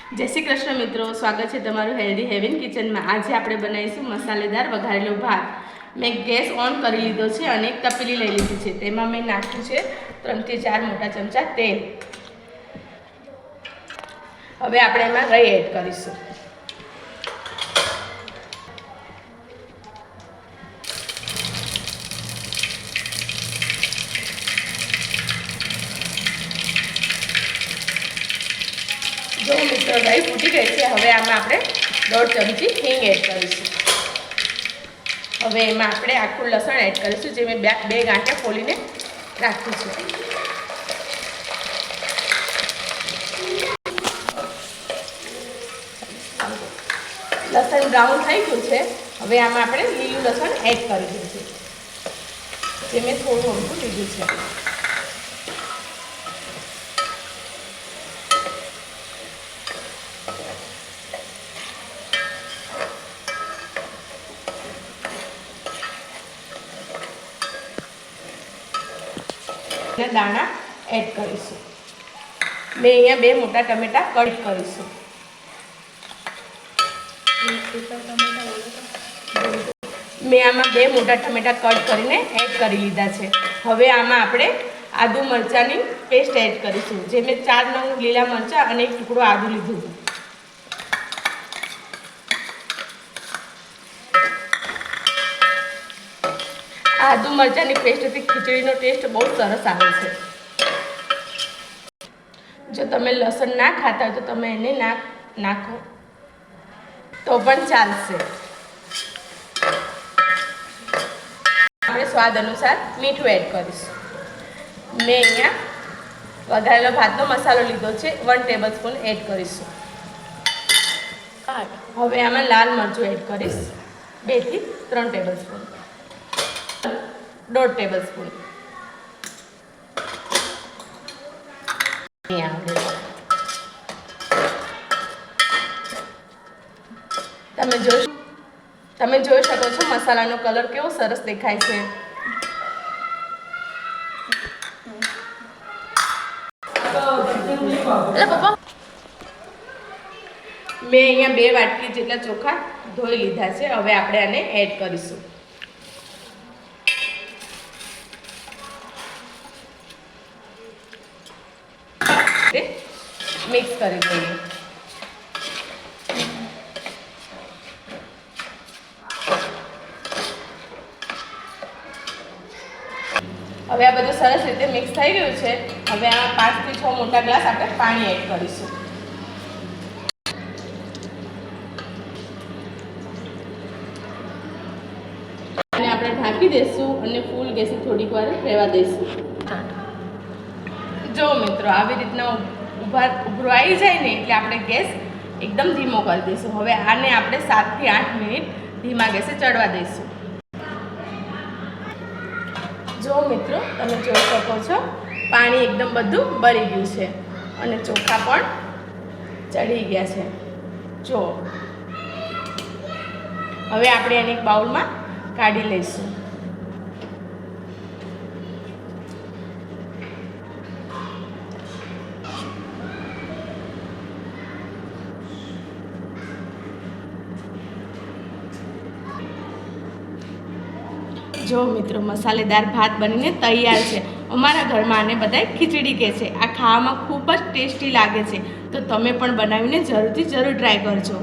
जय श्री कृष्ण मित्रों, स्वागत है तमारू हेल्दी हेवन किचन में। आज આપણે બનાવીશું મસાલેદાર વઘારેલો ભાત। મેં ગેસ ઓન કરી લીધો છે અને એક તપેલી લઈ લીધી છે। તેમાં મેં નાખ્યું છે 3 થી 4 મોટા ચમચા તેલ। હવે આપણે એમાં રાઈ એડ કરીશું। जो मित्रों राई फूटी गई है, हवे आमां आपणे 1.5 चमची हींग एड करीशुं। हवे एमां आपणे आखुं लसण एड करीशुं, जे मैं 2 गांठिया खोलीने राख्युं छे। लसण ब्राउन थई गयुं छे। हवे आमां आपणे લીલું લસણ એડ કરી દઈશું, જે મેં થોડું અમથું લીધું છે। दाणा एड करीशुं। मैं अहींया 2 मोटा टमेटा कट करीशुं। मैं आमां 2 मोटा टमेटा कट करीने एड करी लीधा छे। हवे आमां आपणे आदू मरचानी पेस्ट एड करीशुं, जे मैं 4 नंग लीला मरचा अने एक टुकड़ो आदू लीधुं। आदू मरचानी पेस्टथी खीचड़ीनो टेस्ट बहुत सरस आवे छे। जो तमे लसण ना खाता तो तमे एने नाखो तो पण चालशे। आपणे स्वाद अनुसार मीठुं एड करीशुं। मैं अहींया वघारेलो भातनो मसालो लीधो छे, 1 टेबलस्पून एड करीशुं। हवे आमां लाल मरचुं एड करीश, 2 થી 3 टेबलस्पून। 1.5 टेबलस्पून તમે જોઈ શકો છો મસાલાનો કલર કેવો સરસ દેખાય છે। મેં અહીંયા 2 વાટકી જેટલા ચોખા ધોઈ લીધા છે। હવે આપણે આને એડ કરીશું। मिक्स करी दीजिए। हवे आ बधुं सरस रीते मिक्स थई गयुं छे। हवे आ 5 થી 6 मोटा ग्लास आपणे पाणी एड करीशुं। અને આપણે ઢાંકી દેશું અને ફૂલ ગેસે થોડીક વાર રહેવા દઈશું। जो मित्रों આવી રીતના ઉભરો આવી જાય ને એટલે આપણે ગેસ એકદમ ધીમો કરી દઈશું। હવે આને આપણે 7 થી 8 મિનિટ ધીમા ગેસે ચડવા દઈશું। જો મિત્રો તમે જોઈ શકો છો પાણી એકદમ બધું બળી ગયું છે અને ચોખા પણ ચડી ગયા છે। જો હવે આપણે એને એક બાઉલમાં કાઢી લઈશું। जो मित्रों मसालेदार भात बनीने तैयार है। अमारा घर में आने बधाय खीचड़ी कहे छे। आ खावामां खूब ज टेस्टी लागे छे, तो तमे पण बनावीने जरूर ट्राय करजो।